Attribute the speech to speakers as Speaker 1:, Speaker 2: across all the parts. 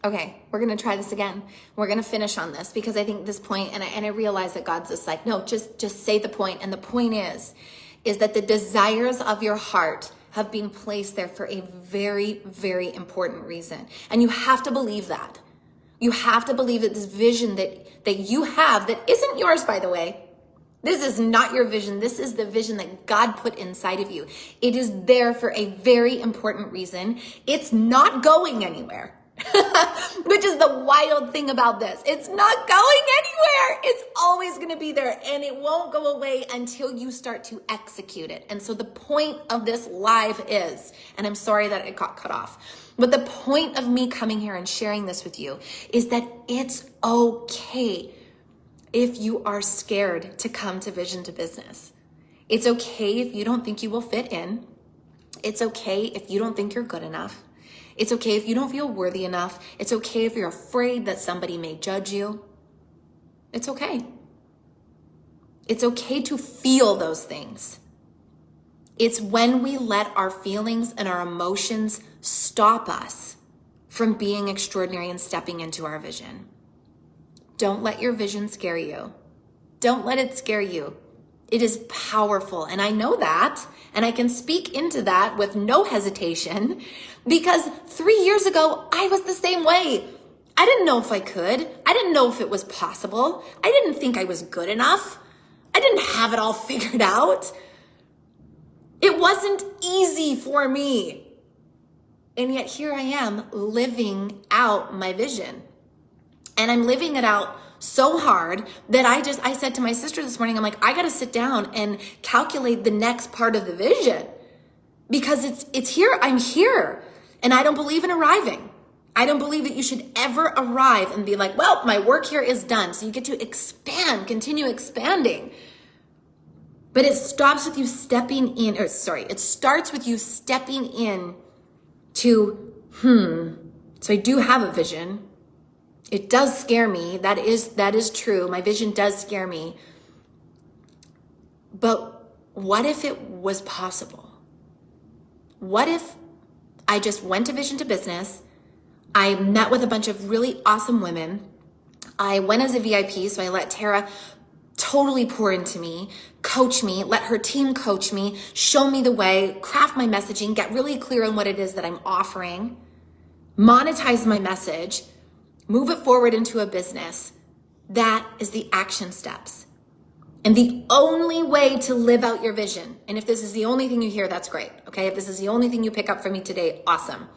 Speaker 1: Okay, we're going to try this again. We're going to finish on this because I think this point, and I realize that God's just like, no, just say the point. And the point is that the desires of your heart have been placed there for a very, very important reason. And you have to believe that. You have to believe that this vision that you have, that isn't yours, by the way. This is not your vision. This is the vision that God put inside of you. It is there for a very important reason. It's not going anywhere. Which is the wild thing about this. It's not going anywhere. It's always going to be there, and it won't go away until you start to execute it. And so the point of this live is, and I'm sorry that it got cut off, but the point of me coming here and sharing this with you is that it's okay if you are scared to come to Vision to Business. It's okay if you don't think you will fit in. It's okay if you don't think you're good enough. It's okay if you don't feel worthy enough. It's okay if you're afraid that somebody may judge you. It's okay. It's okay to feel those things. It's when we let our feelings and our emotions stop us from being extraordinary and stepping into our vision. Don't let your vision scare you. Don't let it scare you. It is powerful. And I know that, and I can speak into that with no hesitation because 3 years ago, I was the same way. I didn't know if I could. I didn't know if it was possible. I didn't think I was good enough. I didn't have it all figured out. It wasn't easy for me. And yet here I am living out my vision. And I'm living it out so hard that I said to my sister this morning, I'm like, I got to sit down and calculate the next part of the vision because it's here. I'm here. And I don't believe in arriving. I don't believe that you should ever arrive and be like, well, my work here is done. So you get to expand, continue expanding. But it stops with you stepping in, it starts with you stepping in to, so I do have a vision. It does scare me. That is true. My vision does scare me. But what if it was possible? What if I just went to Vision to Business? I met with a bunch of really awesome women. I went as a VIP, so I let Tara totally pour into me, coach me, let her team coach me, show me the way, craft my messaging, get really clear on what it is that I'm offering, monetize my message, move it forward into a business. That is the action steps. And the only way to live out your vision, and if this is the only thing you hear, that's great, okay? If this is the only thing you pick up from me today, awesome.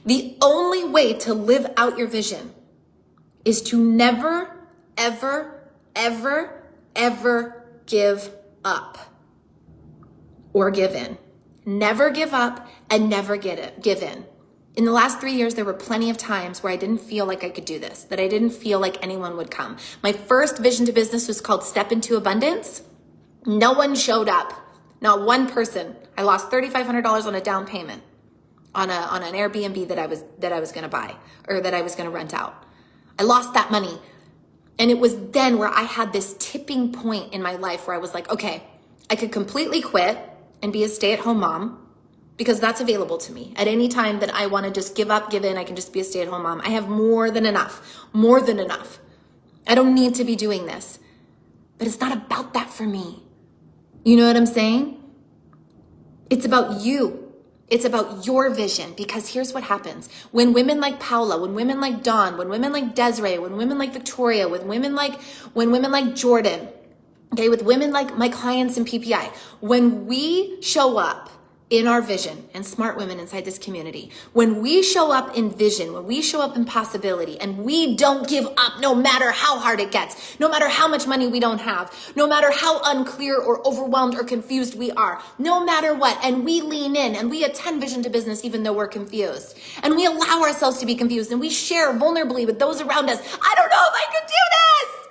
Speaker 1: The only way to live out your vision is to never, ever, ever, ever give up or give in. Never give up and never give in. In the last 3 years, there were plenty of times where I didn't feel like I could do this, that I didn't feel like anyone would come. My first Vision to Business was called Step Into Abundance. No one showed up, not one person. I lost $3,500 on a down payment on an Airbnb that I was going to buy or that I was going to rent out. I lost that money. And it was then where I had this tipping point in my life where I was like, okay, I could completely quit and be a stay-at-home mom, because that's available to me. At any time that I want to just give up, give in, I can just be a stay-at-home mom. I have more than enough. I don't need to be doing this. But it's not about that for me. You know what I'm saying? It's about you. It's about your vision, because here's what happens. When women like Paula, when women like Dawn, when women like Desiree, when women like Victoria, when women like Jordan, okay, with women like my clients in PPI, when we show up in our vision, and smart women inside this community, when we show up in vision, when we show up in possibility, and we don't give up no matter how hard it gets, no matter how much money we don't have, no matter how unclear or overwhelmed or confused we are, no matter what, and we lean in and we attend Vision to Business even though we're confused, and we allow ourselves to be confused, and we share vulnerably with those around us, I don't know if I could do this,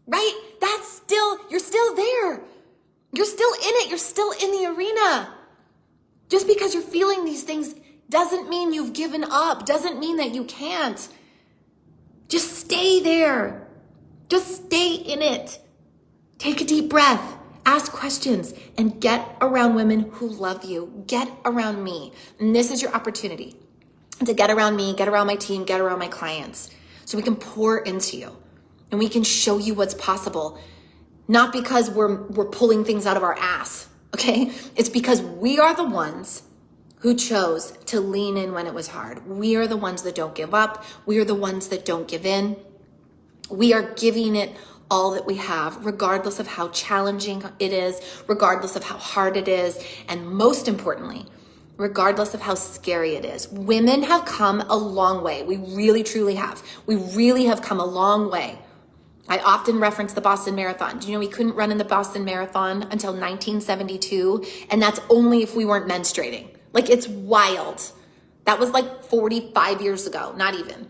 Speaker 1: right? You're still there. You're still in it. You're still in the arena. Just because you're feeling these things doesn't mean you've given up, doesn't mean that you can't. Just stay there. Just stay in it. Take a deep breath, ask questions, and get around women who love you. Get around me. And this is your opportunity. to get around me, get around my team, get around my clients, so we can pour into you and we can show you what's possible. Not because we're pulling things out of our ass, okay? It's because we are the ones who chose to lean in when it was hard. We are the ones that don't give up. We are the ones that don't give in. We are giving it all that we have, regardless of how challenging it is, regardless of how hard it is, and most importantly, regardless of how scary it is. Women have come a long way. We really, truly have. We really have come a long way. I often reference the Boston Marathon. Do you know we couldn't run in the Boston Marathon until 1972? And that's only if we weren't menstruating. Like, it's wild. That was like 45 years ago, not even.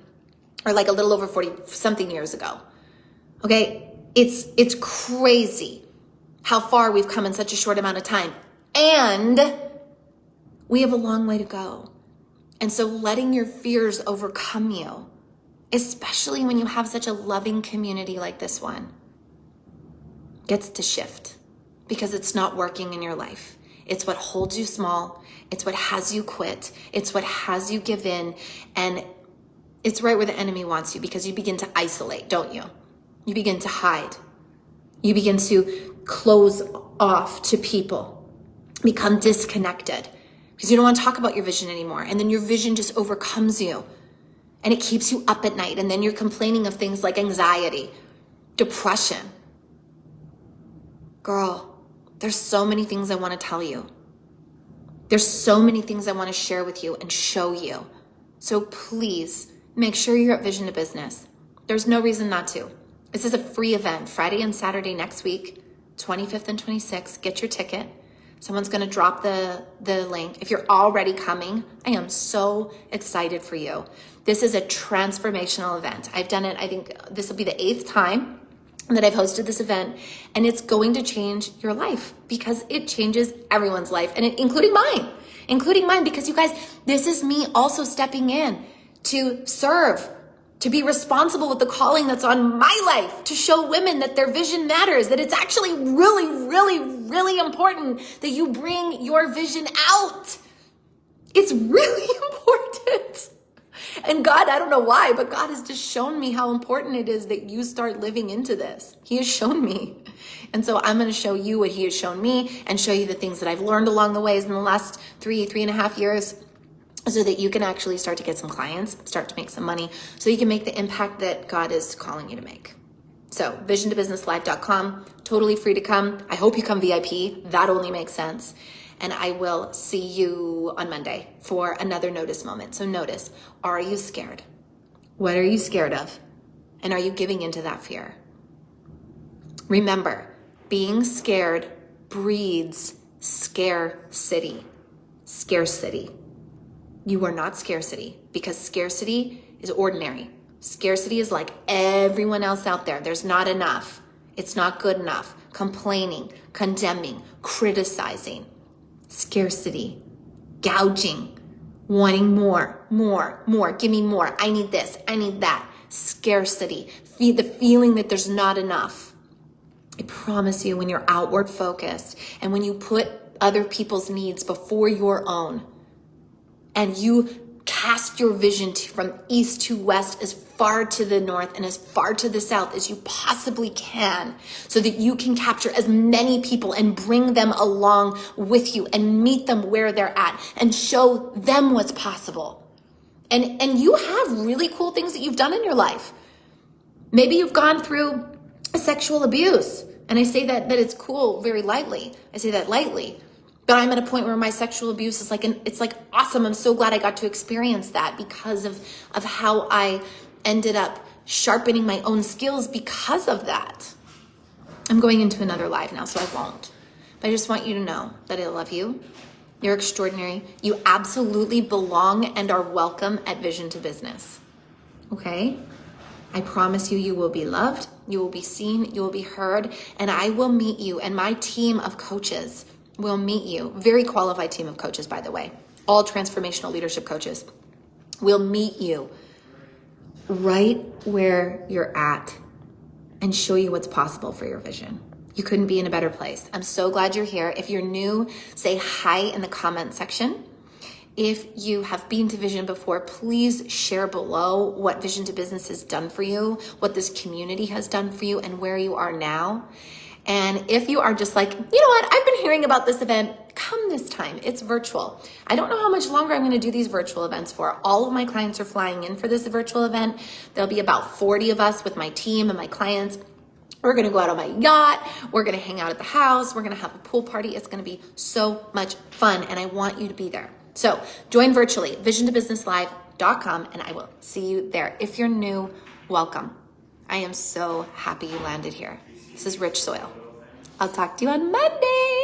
Speaker 1: Or like a little over 40 something years ago. Okay, it's crazy how far we've come in such a short amount of time. And we have a long way to go. And so letting your fears overcome you, especially when you have such a loving community like this one, gets to shift because it's not working in your life. It's what holds you small. It's what has you quit. It's what has you give in. And it's right where the enemy wants you, because you begin to isolate, don't you? You begin to hide. You begin to close off to people, become disconnected because you don't want to talk about your vision anymore. And then your vision just overcomes you and it keeps you up at night. And then you're complaining of things like anxiety, depression. Girl, there's so many things I want to tell you. There's so many things I want to share with you and show you. So please make sure you're at Vision to Business. There's no reason not to. This is a free event, Friday and Saturday next week, 25th and 26th. Get your ticket. Someone's going to drop the link. If you're already coming, I am so excited for you. This is a transformational event. I've done it, I think this will be the 8th time that I've hosted this event, and it's going to change your life because it changes everyone's life, and including mine, because you guys, this is me also stepping in to serve, to be responsible with the calling that's on my life, to show women that their vision matters, that it's actually really, really, really important that you bring your vision out. It's really important. And God, I don't know why, but God has just shown me how important it is that you start living into this. He has shown me. And so I'm going to show you what he has shown me and show you the things that I've learned along the ways in the last 3.5 years, so that you can actually start to get some clients, start to make some money, so you can make the impact that God is calling you to make. So visiontobusinesslive.com, totally free to come. I hope you come VIP. That only makes sense. And I will see you on Monday for another notice moment. So notice, are you scared? What are you scared of? And are you giving into that fear? Remember, being scared breeds scarcity. Scarcity. You are not scarcity, because scarcity is ordinary. Scarcity is like everyone else out there. There's not enough. It's not good enough. Complaining, condemning, criticizing. Scarcity, gouging, wanting more. Give me more. I need this. I need that. Scarcity, the feeling that there's not enough. I promise you, when you're outward focused and when you put other people's needs before your own, and you cast your vision from east to west, as far to the north and as far to the south as you possibly can, so that you can capture as many people and bring them along with you and meet them where they're at and show them what's possible. And you have really cool things that you've done in your life. Maybe you've gone through sexual abuse. And I say that it's cool very lightly. I say that lightly. But I'm at a point where my sexual abuse is it's like awesome. I'm so glad I got to experience that because of how I ended up sharpening my own skills because of that. I'm going into another live now, so I won't. But I just want you to know that I love you. You're extraordinary. You absolutely belong and are welcome at Vision to Business. Okay? I promise you, you will be loved, you will be seen, you will be heard, and I will meet you, and my team of coaches will meet you. Very qualified team of coaches, by the way. All transformational leadership coaches will meet you right where you're at and show you what's possible for your vision. You couldn't be in a better place. I'm so glad you're here. If you're new, say hi in the comment section. If you have been to Vision before, please share below what Vision to Business has done for you, what this community has done for you, and where you are now. And if you are just like, you know what, I've been hearing about this event, come this time. It's virtual. I don't know how much longer I'm going to do these virtual events for. All of my clients are flying in for this virtual event. There'll be about 40 of us with my team and my clients. We're going to go out on my yacht. We're going to hang out at the house. We're going to have a pool party. It's going to be so much fun, and I want you to be there. So join virtually, visiontobusinesslive.com, and I will see you there. If you're new, welcome. I am so happy you landed here. This is rich soil. I'll talk to you on Monday.